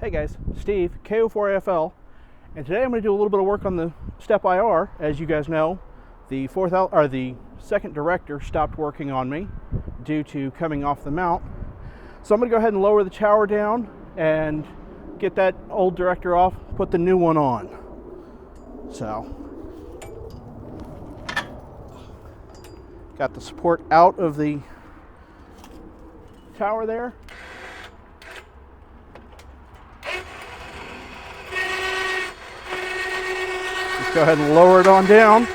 Hey guys, Steve, KO4AFL, and today I'm going to do a little bit of work on the Steppir. As you guys know, the second director stopped working on me due to coming off the mount. So I'm going to go ahead and lower the tower down and get that old director off, put the new one on. So, got the support out of the tower there. Go ahead and lower it on down.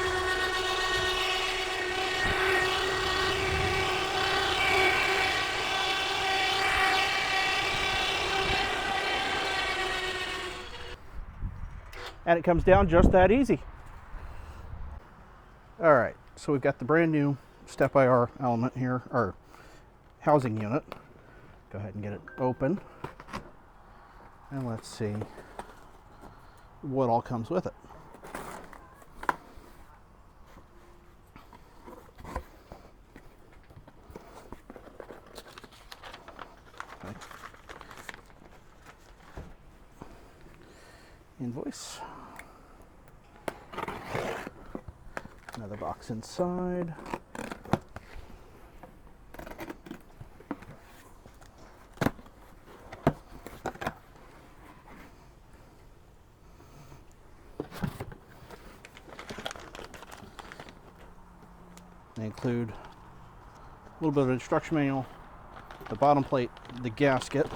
And it comes down just that easy. All right, so we've got the brand new Steppir element here, or housing unit. Go ahead and get it open. And let's see what all comes with it. Invoice. Another box inside. They include a little bit of an instruction manual, the bottom plate, the gasket,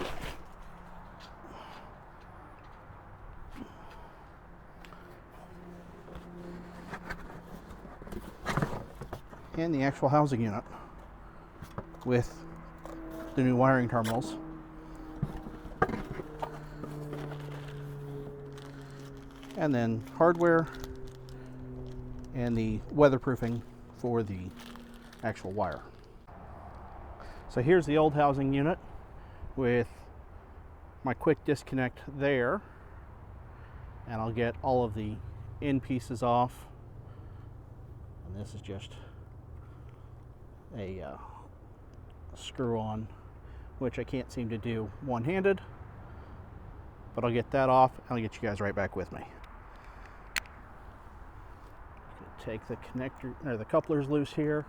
and the actual housing unit with the new wiring terminals. And then hardware and the weatherproofing for the actual wire. So here's the old housing unit with my quick disconnect there, and I'll get all of the end pieces off. And this is just a screw on, which I can't seem to do one-handed, but I'll get that off and I'll get you guys right back with me. Take the connector or the couplers loose here.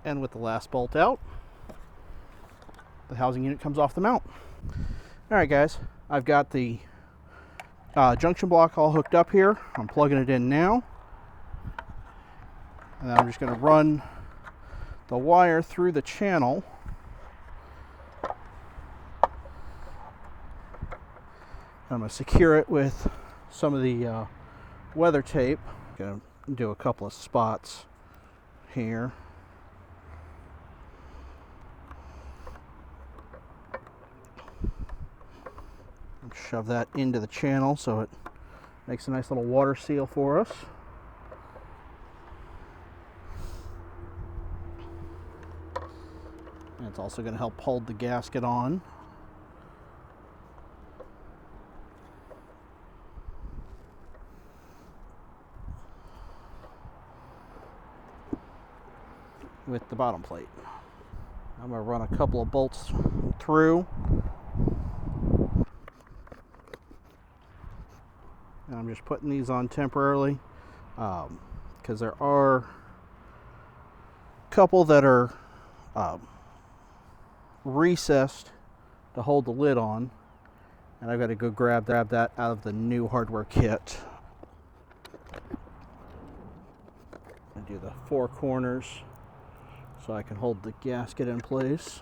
And with the last bolt out, the housing unit comes off the mount. All right, guys, I've got the junction block all hooked up here. I'm plugging it in now. And then I'm just going to run the wire through the channel. I'm going to secure it with some of the weather tape. I'm going to do a couple of spots here. Shove that into the channel so it makes a nice little water seal for us. And it's also going to help hold the gasket on. With the bottom plate. I'm going to run a couple of bolts through. And I'm just putting these on temporarily because there are a couple that are recessed to hold the lid on, and I've got to go grab that out of the new hardware kit. I do the 4 corners so I can hold the gasket in place.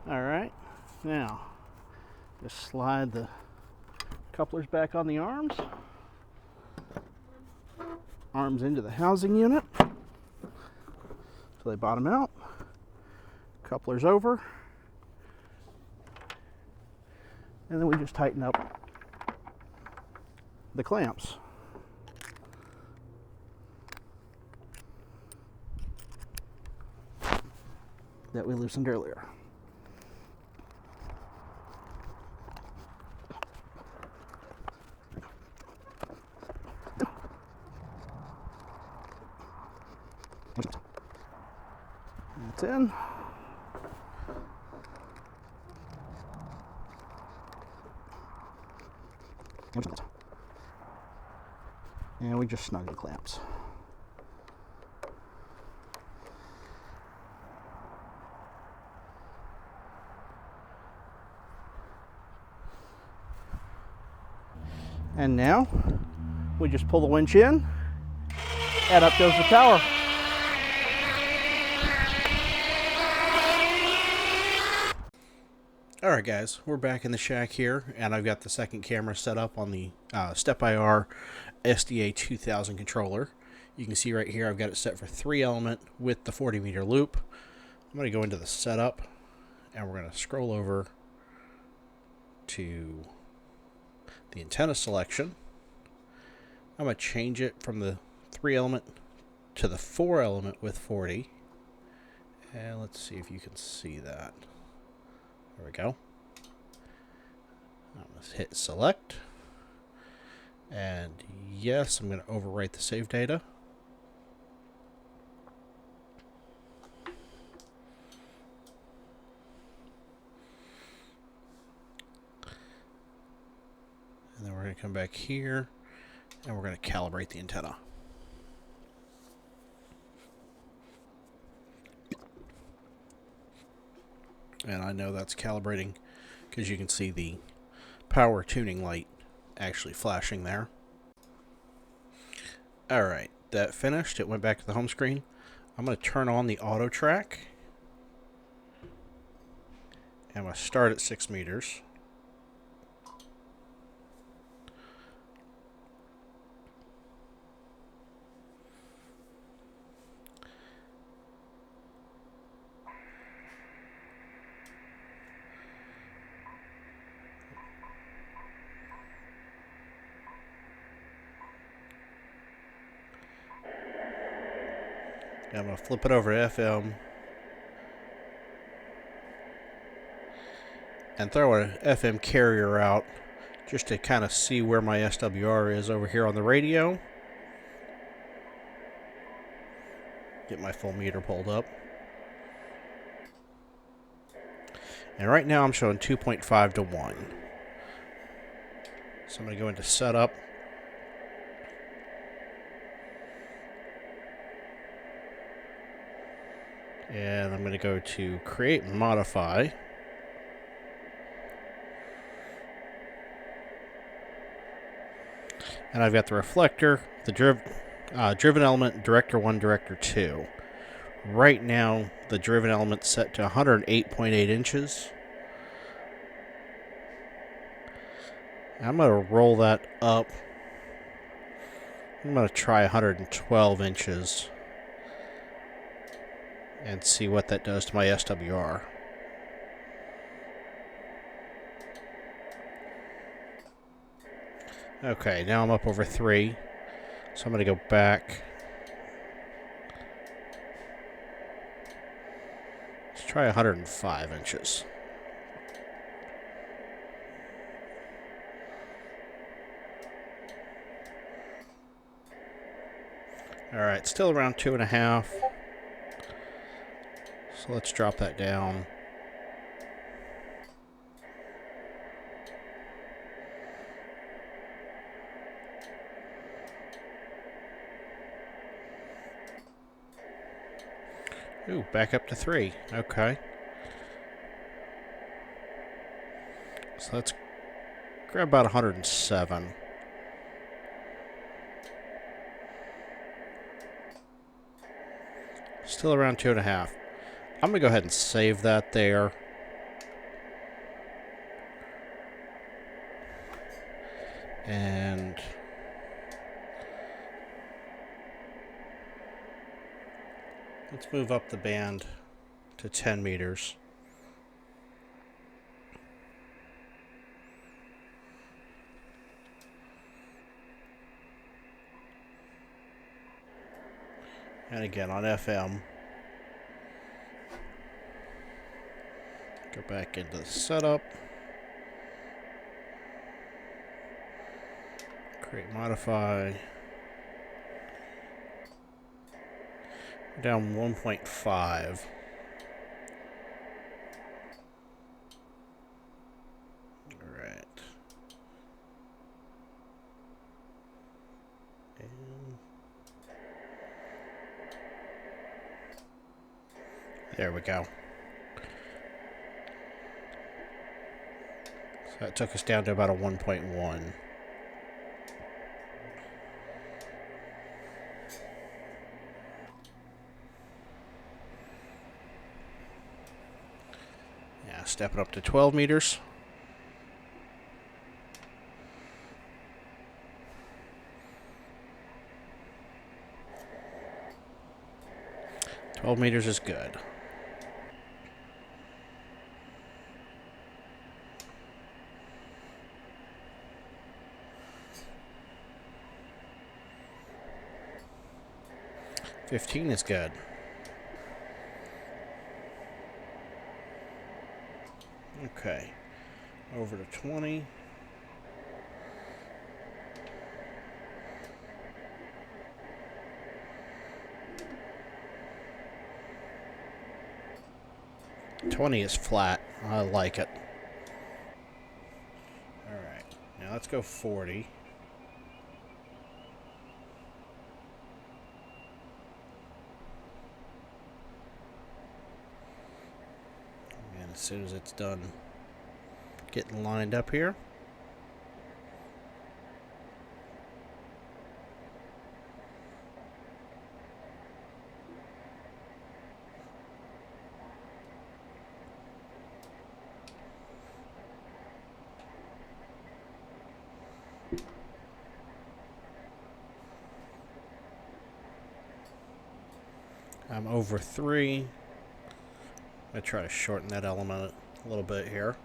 All right, now just slide the couplers back on the arms into the housing unit so they bottom out, couplers over, and then we just tighten up the clamps. That we loosened earlier. That's in. And we just snug the clamps. And now we just pull the winch in, and up goes the tower. Alright guys, we're back in the shack here, and I've got the second camera set up on the Steppir SDA 2000 controller. You can see right here I've got it set for 3 element with the 40 meter loop. I'm going to go into the setup, and we're going to scroll over to the antenna selection. I'm going to change it from the 3 element to the 4 element with 40. And let's see if you can see that. There we go. Let's hit select. And yes, I'm going to overwrite the save data. And then we're going to come back here and we're going to calibrate the antenna. And I know that's calibrating because you can see the power tuning light actually flashing there. Alright, that finished. It went back to the home screen. I'm going to turn on the auto track. And I'm going to start at 6 meters. I'm going to flip it over to FM and throw an FM carrier out just to kind of see where my SWR is over here on the radio. Get my full meter pulled up. And right now I'm showing 2.5 to 1. So I'm going to go into setup. And I'm going to go to create and modify. And I've got the reflector, the driven element, director 1, director 2. Right now, the driven element's set to 108.8 inches. I'm going to roll that up. I'm going to try 112 inches. And see what that does to my SWR. Okay, now I'm up over 3. So I'm going to go back. Let's try 105 inches. Alright, still around 2.5. So let's drop that down. Ooh, back up to 3. Okay. So let's grab about 107. Still around 2.5. I'm going to go ahead and save that there. And let's move up the band to 10 meters. And again on FM, go back into the setup, create modify, down 1.5. There we go. So that took us down to about a 1.1. Yeah, step it up to 12 meters. $12 is good. $15 is good. Okay, over to 20. $20 is flat. I like it. All right, now let's go 40. And as soon as it's done getting lined up here, I'm over 3. I try to shorten that element a little bit here.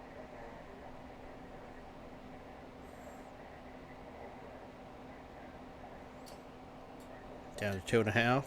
Down to 2.5.